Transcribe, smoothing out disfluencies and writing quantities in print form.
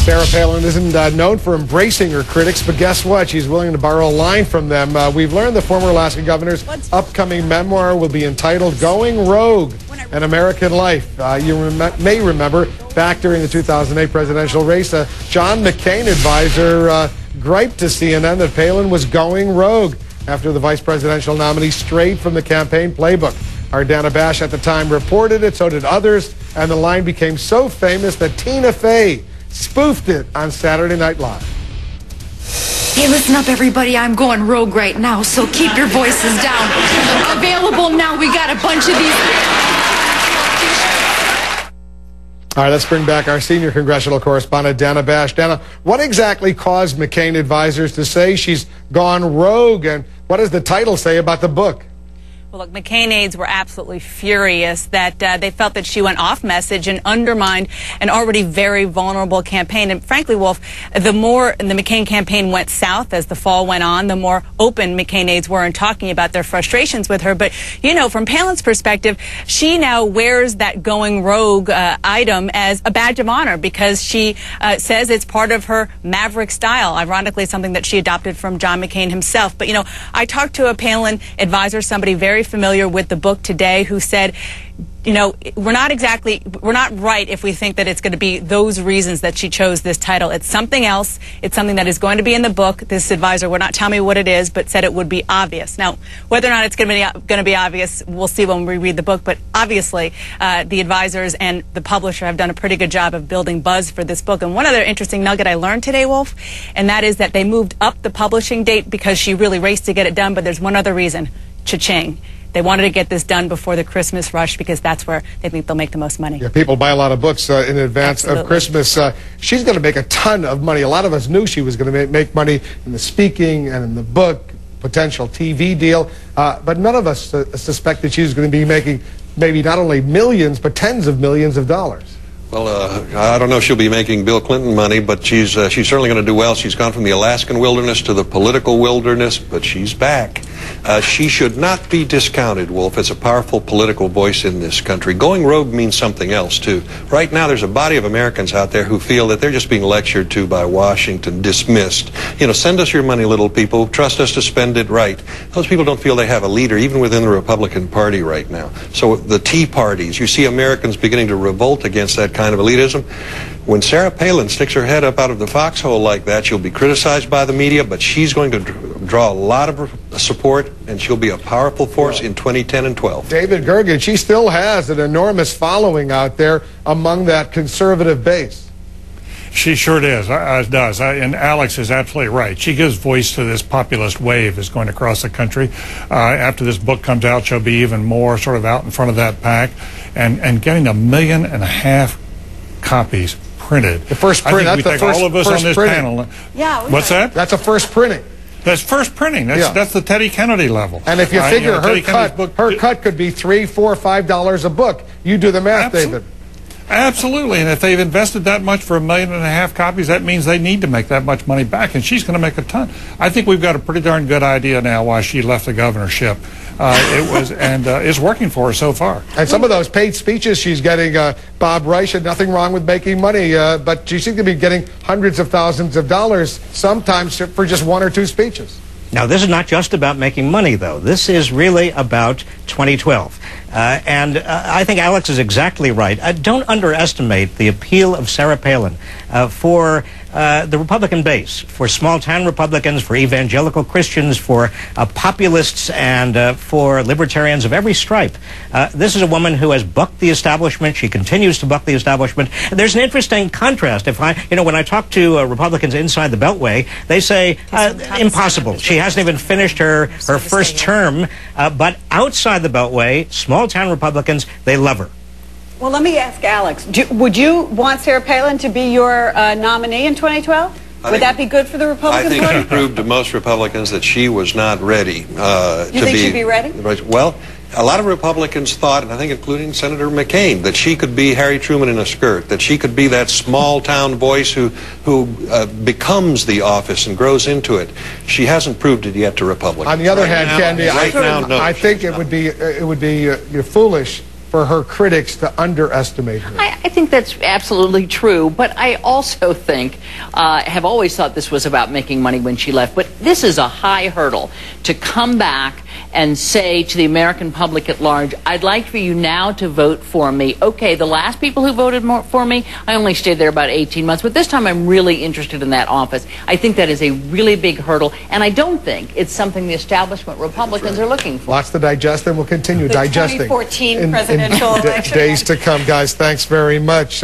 Sarah Palin isn't known for embracing her critics, but guess what? She's willing to borrow a line from them. We've learned the former Alaska governor's upcoming memoir will be entitled Going Rogue, An American Life. You may remember back during the 2008 presidential race, John McCain advisor griped to CNN that Palin was going rogue after the vice presidential nominee strayed from the campaign playbook. Our Dana Bash at the time reported it, so did others, and the line became so famous that Tina Fey spoofed it on Saturday Night Live. Hey, listen up, everybody. I'm going rogue right now, so keep your voices down. Available now. We got a bunch of these. All right, let's bring back our senior congressional correspondent, Dana Bash. Dana, what exactly caused McCain advisors to say she's gone rogue, and what does the title say about the book? Well, look, McCain aides were absolutely furious that they felt that she went off message and undermined an already very vulnerable campaign. And frankly, Wolf, the more the McCain campaign went south as the fall went on, the more open McCain aides were in talking about their frustrations with her. But, you know, from Palin's perspective, she now wears that going rogue item as a badge of honor because she says it's part of her maverick style. Ironically, something that she adopted from John McCain himself. But, you know, I talked to a Palin advisor, somebody very familiar with the book today, who said, you know, we're not right if we think that it's going to be those reasons that she chose this title. It's something else. It's something that is going to be in the book. This advisor would not tell me what it is, but said it would be obvious. Now, whether or not it's going to be obvious, we'll see when we read the book. But obviously, the advisors and the publisher have done a pretty good job of building buzz for this book. And one other interesting nugget I learned today, Wolf, and that is that they moved up the publishing date because she really raced to get it done. But there's one other reason. Cha-ching. They wanted to get this done before the Christmas rush because that's where they think they'll make the most money. Yeah, people buy a lot of books in advance of Christmas. She's going to make a ton of money. A lot of us knew she was going to make money in the speaking and in the book, potential TV deal. But none of us suspected she was going to be making maybe not only millions, but tens of millions of dollars. Well, I don't know if she'll be making Bill Clinton money, but she's certainly going to do well. She's gone from the Alaskan wilderness to the political wilderness, but she's back. She should not be discounted, Wolf. It's a powerful political voice in this country. Going rogue means something else, too. Right now, there's a body of Americans out there who feel that they're just being lectured to by Washington, dismissed. You know, send us your money, little people. Trust us to spend it right. Those people don't feel they have a leader, even within the Republican Party right now. So the Tea Parties, you see Americans beginning to revolt against that kind of elitism. When Sarah Palin sticks her head up out of the foxhole like that, she'll be criticized by the media, but she's going to draw a lot of support, and she'll be a powerful force in 2010 and 12. David Gergen, she still has an enormous following out there among that conservative base. She sure does. And Alex is absolutely right. She gives voice to this populist wave that's going across the country. After this book comes out, she'll be even more sort of out in front of that pack. And getting 1.5 million copies printed. The first print. I think we take all of us on this panel. Yeah. What's that? That's a first printing. That's first printing. That's the Teddy Kennedy level. And if you figure her cut could be $3, $4, $5 a book. You do the math, David. Absolutely, and if they've invested that much for 1.5 million copies, that means they need to make that much money back, and she's going to make a ton. I think we've got a pretty darn good idea now why she left the governorship. It's working for her so far. And some of those paid speeches she's getting, Bob Reich had nothing wrong with making money, but she seems to be getting hundreds of thousands of dollars sometimes for just 1 or 2 speeches. Now, this is not just about making money, though. This is really about 2012. I think Alex is exactly right. Don't underestimate the appeal of Sarah Palin for the Republican base, for small-town Republicans, for evangelical Christians, for populists, and for libertarians of every stripe. This is a woman who has bucked the establishment. She continues to buck the establishment. And there's an interesting contrast. When I talk to Republicans inside the Beltway, they say, impossible. She hasn't even finished her first term. But outside the Beltway, small-town Republicans, they love her. Well, let me ask Alex, would you want Sarah Palin to be your nominee in 2012? Would that be good for the Republican Party? I think she proved to most Republicans that she was not ready You think she'd be ready? Well, a lot of Republicans thought, and I think including Senator McCain, that she could be Harry Truman in a skirt, that she could be that small-town voice who becomes the office and grows into it. She hasn't proved it yet to Republicans. On the other hand, Candy, no. I think it would be foolish for her critics to underestimate her. I think that's absolutely true, but I also think, have always thought this was about making money when she left, but this is a high hurdle to come back and say to the American public at large, I'd like for you now to vote for me. Okay, the last people who voted for me, I only stayed there about 18 months, but this time I'm really interested in that office. I think that is a really big hurdle, and I don't think it's something the establishment Republicans are looking for. Lots to digest, and we'll continue digesting 2014 presidential election. Days to come, guys. Thanks very much.